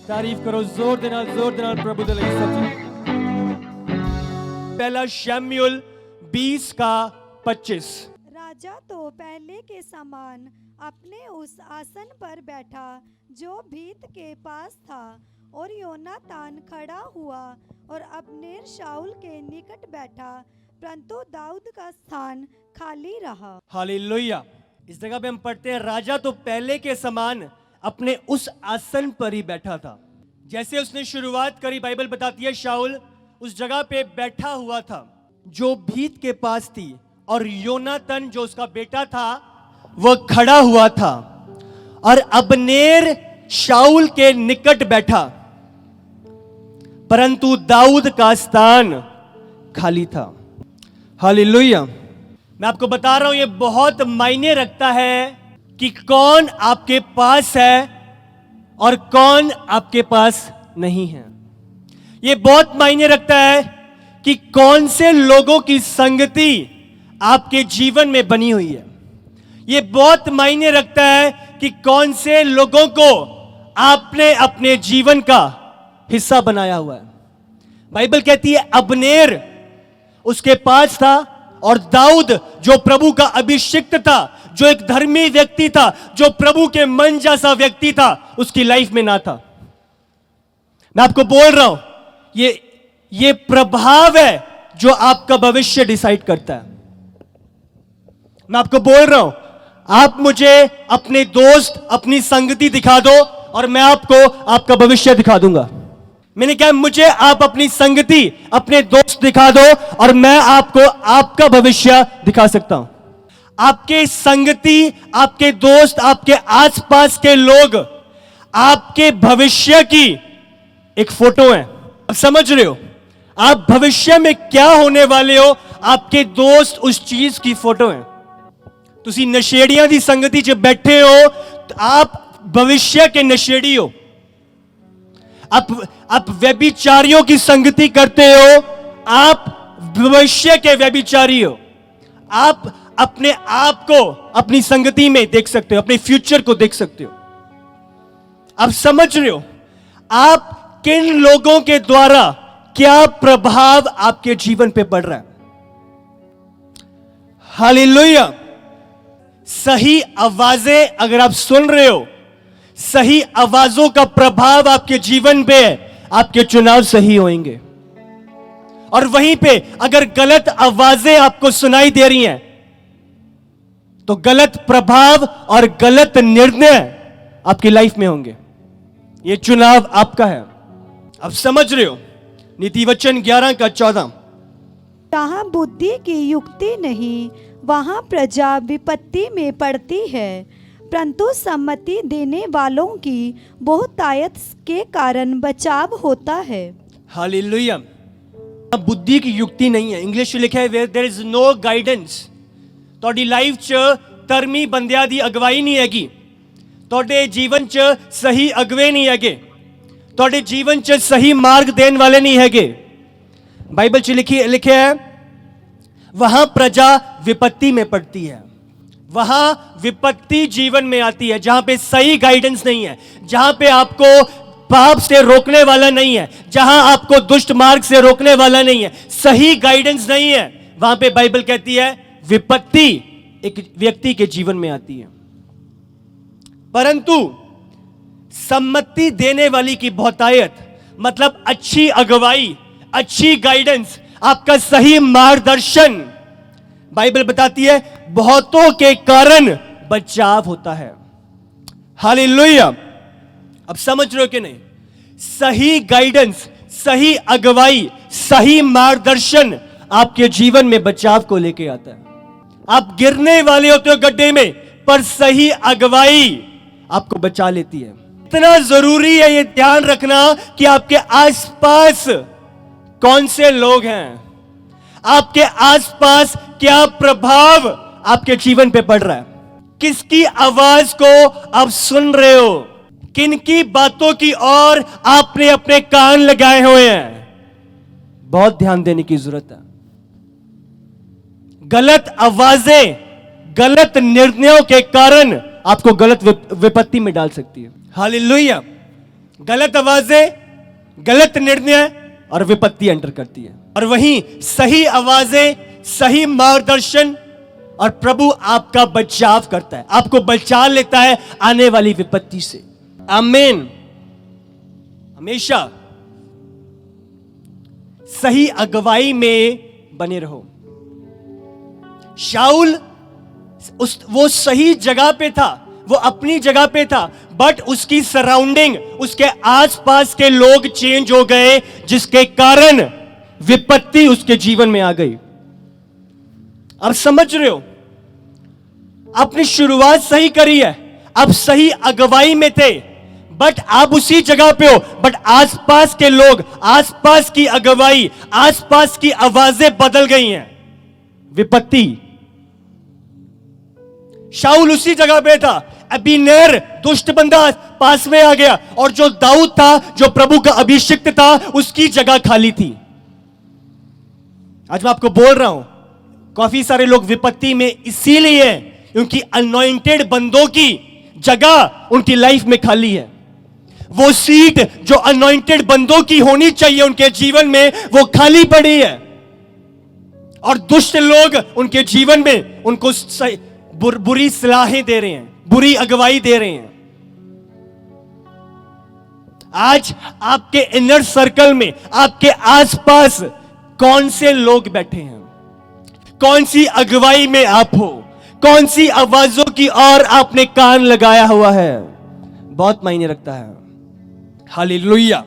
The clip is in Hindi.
तारीफ करो जोर दे नाल प्रभु दे ਲਈ सच्ची। पहला शमूएल 20 का 25। राजा तो पहले के समान अपने उस आसन पर बैठा जो भीत के पास था, और योनातान खड़ा हुआ और अब्नेर शाऊल के निकट बैठा, परंतु दाऊद का स्थान खाली रहा। हालेलुया। इस जगह पे हम पढ़ते हैं, राजा तो पहले के समान अपने उस आसन पर ही बैठा था। जैसे उसने शुरुआत करी, बाइबल बताती है शाऊल उस जगह पे बैठा हुआ था जो भीत के पास थी, और योनातन जो उसका बेटा था वह खड़ा हुआ था, और अब्नेर शाऊल के निकट बैठा, परंतु दाऊद का स्थान खाली था। हालेलुया। मैं आपको बता रहा हूं, यह बहुत मायने रखता है कि कौन आपके पास है और कौन आपके पास नहीं है। यह बहुत मायने रखता है कि कौन से लोगों की संगति आपके जीवन में बनी हुई है। यह बहुत मायने रखता है कि कौन से लोगों को आपने अपने जीवन का हिस्सा बनाया हुआ है। बाइबल कहती है अब्नेर उसके पास था, और दाऊद जो प्रभु का अभिषिक्त था, जो एक धर्मी व्यक्ति था, जो प्रभु के मन जैसा व्यक्ति था, उसकी लाइफ में ना था। मैं आपको बोल रहा हूं, ये प्रभाव है जो आपका भविष्य डिसाइड करता है। मैं आपको बोल रहा हूं, आप मुझे अपने दोस्त, अपनी संगति दिखा दो और मैं आपको आपका भविष्य दिखा दूंगा। मैंने कहा, मुझे आप अपनी संगति, अपने दोस्त दिखा दो और मैं आपको आपका भविष्य दिखा सकता हूं। आपके संगति, आपके दोस्त, आपके आसपास के लोग आपके भविष्य की एक फोटो है। आप समझ रहे हो, आप भविष्य में क्या होने वाले हो, आपके दोस्त उस चीज की फोटो है। तुसी नशेड़ियां दी संगति च बैठे हो तो आप भविष्य के नशेड़ी हो। आप व्यभिचारियों की संगति करते हो, आप भविष्य के व्यभिचारी हो। आप अपने आप को अपनी संगति में देख सकते हो, अपने फ्यूचर को देख सकते हो। आप समझ रहे हो, आप किन लोगों के द्वारा क्या प्रभाव आपके जीवन पे पड़ रहा है। हालेलुया। सही आवाजें अगर आप सुन रहे हो, सही आवाजों का प्रभाव आपके जीवन पे है, आपके चुनाव सही होंगे। और वहीं पे अगर गलत आवाजें आपको सुनाई दे रही हैं तो गलत प्रभाव और गलत निर्णय आपकी लाइफ में होंगे। ये चुनाव आपका है। आप समझ रहे हो। नीति वचन 11 का 14। जहाँ बुद्धि की युक्ति नहीं, वहाँ प्रजा विपत्ति में पड़ती है, परंतु सम्मति देने वालों की बहुतायत के कारण बचाव होता है। हालेलुया। बुद्धि की युक्ति नहीं है। इंग्लिश में लिखा है where there is no guidance. ਤੁਹਾਡੀ ਲਾਈਫ 'ਚ ਧਰਮੀ ਬੰਦਿਆਂ ਦੀ ਅਗਵਾਈ ਨਹੀਂ ਹੈਗੀ। ਤੁਹਾਡੇ ਜੀਵਨ 'ਚ ਸਹੀ ਅਗਵੇ ਨਹੀਂ ਹੈਗੇ। ਤੁਹਾਡੇ ਜੀਵਨ 'ਚ ਸਹੀ ਮਾਰਗ ਦੇਣ ਵਾਲੇ ਨਹੀਂ ਹੈਗੇ। बाइबल 'ਚ लिखा है वहां प्रजा विपत्ति में पड़ती है। वहां विपत्ति जीवन में आती है जहां पे सही गाइडेंस नहीं है, जहां पे आपको पाप से रोकने वाला नहीं है, जहां आपको दुष्ट मार्ग से रोकने वाला नहीं है, सही गाइडेंस नहीं है, वहां पे बाइबल कहती है विपत्ति एक व्यक्ति के जीवन में आती है। परंतु सम्मति देने वाली की बहुतायत मतलब अच्छी अगुवाई, अच्छी गाइडेंस, आपका सही मार्गदर्शन, बाइबल बताती है बहुतों के कारण बचाव होता है। हालेलुया। अब समझ रहे हो कि नहीं। सही गाइडेंस, सही अगुवाई, सही मार्गदर्शन आपके जीवन में बचाव को लेके आता है। आप गिरने वाले होते हो गड्ढे में, पर सही अगुवाई आपको बचा लेती है। इतना जरूरी है ये ध्यान रखना कि आपके आसपास कौन से लोग हैं, आपके आसपास क्या प्रभाव आपके जीवन पे पड़ रहा है, किसकी आवाज को आप सुन रहे हो, किन की बातों की ओर आपने अपने कान लगाए हुए हैं। बहुत ध्यान देने की जरूरत है। गलत आवाजें, गलत निर्णयों के कारण आपको गलत विपत्ति में डाल सकती है। हालेलुया। गलत आवाजें, गलत निर्णय और विपत्ति एंटर करती है। और वहीं सही आवाजें, सही मार्गदर्शन और प्रभु आपका बचाव करता है, आपको बचा लेता है आने वाली विपत्ति से। आमीन। हमेशा सही अगुवाई में बने रहो। शाऊल वो सही जगह पे था, वो अपनी जगह पे था, बट उसकी सराउंडिंग, उसके आसपास के लोग चेंज हो गए, जिसके कारण विपत्ति उसके जीवन में आ गई। अब समझ रहे हो, आपने शुरुआत सही करी है, आप सही अगुवाई में थे, बट आप उसी जगह पे हो, बट आसपास के लोग, आसपास की अगुवाई, आसपास की आवाजें बदल गई हैं। विपत्ति। शाऊल उसी जगह पे था, अबीनेर दुष्ट बंदा पास में आ गया, और जो दाऊद था, जो प्रभु का अभिषिक्त था, उसकी जगह खाली थी। आज मैं आपको बोल रहा हूं, काफी सारे लोग विपत्ति में इसीलिए हैं क्योंकि अनॉइंटेड बंदों की जगह उनकी लाइफ में खाली है। वो सीट जो अनॉइंटेड बंदों की होनी चाहिए उनके जीवन में, वो खाली पड़ी है, और दुष्ट लोग उनके जीवन में उनको बुरी सलाहें दे रहे हैं, बुरी अगुवाई दे रहे हैं। आज आपके इनर सर्कल में, आपके आसपास कौन से लोग बैठे हैं, कौन सी अगुवाई में आप हो, कौन सी आवाजों की ओर आपने कान लगाया हुआ है, बहुत मायने रखता है। हालेलुया।